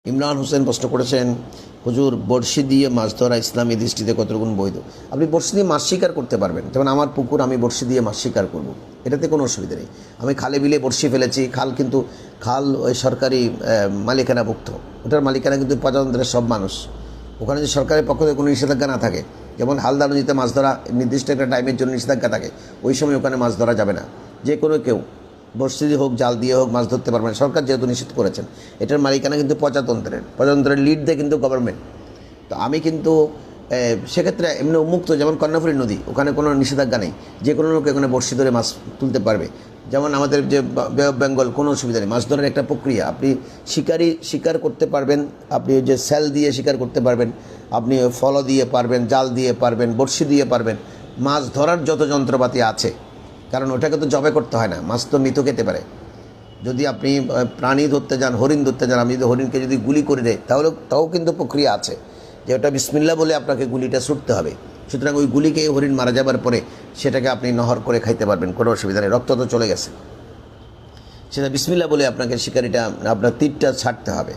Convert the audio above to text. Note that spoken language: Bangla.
ইমরান হোসেন প্রশ্ন করেছেন, হুজুর বড়শি দিয়ে মাছ ধরা ইসলামী দৃষ্টিতে কতটুকু বৈধ? আপনি বড়শি দিয়ে মাছ শিকার করতে পারবেন, যেমন আমার পুকুর, আমি বড়শি দিয়ে মাছ শিকার করব, এটাতে কোনো অসুবিধা নেই। আমি খালে বিলে বড়শি ফেলেছি, খাল ওই সরকারি মালিকানাভুক্ত, ওটার মালিকানা কিন্তু প্রজাতন্ত্রের সব মানুষ। ওখানে যদি সরকারের পক্ষ থেকে কোনো নিষেধাজ্ঞা না থাকে, যেমন হালদা নদীতে মাছ ধরা নির্দিষ্ট একটা টাইমের জন্য নিষেধাজ্ঞা থাকে, ওই সময় ওখানে মাছ ধরা যাবে না। যে কোনো কেউ বড়শি দিয়ে হোক, জাল দিয়ে হোক মাছ ধরতে পারবেন, সরকার যেহেতু নিষেধ করেছেন। এটার মালিকানা কিন্তু প্রজাতন্ত্রের লিড দেয় কিন্তু গভর্নমেন্ট। তো আমি কিন্তু সেক্ষেত্রে এমনি উন্মুক্ত, যেমন কর্ণফুলী নদী, ওখানে কোনো নিষেধাজ্ঞা নেই, যে কোনো লোক এখানে বড়শি ধরে মাছ তুলতে পারবে। যেমন আমাদের যে বে অফ বেঙ্গল, কোনো অসুবিধা নেই। মাছ ধরার একটা প্রক্রিয়া, আপনি শিকার করতে পারবেন, আপনি যে স্যাল দিয়ে শিকার করতে পারবেন, আপনি ফলো দিয়ে পারবেন, জাল দিয়ে পারবেন, বড়শি দিয়ে পারবেন। মাছ ধরার যত যন্ত্রপাতি আছে, কারণ ওটাকে তো জবে করতে হয় না, মাছ তো মৃত খেতে পারে। যদি আপনি প্রাণী ধরতে যান, হরিণ ধরতে যান, আমি যদি হরিণকে যদি গুলি করে দেয়, তাও কিন্তু প্রক্রিয়া আছে, যে ওটা বিসমিল্লাহ বলে আপনাকে গুলিটা ছুটতে হবে। সুতরাং ওই গুলিকে হরিণ মারা যাবার পরে সেটাকে আপনি নহর করে খাইতে পারবেন, কোনো অসুবিধা নেই। রক্ত তো চলে গেছে, সেটা বিসমিল্লাহ বলে আপনাকে শিকারিটা, আপনার তীরটা ছাড়তে হবে।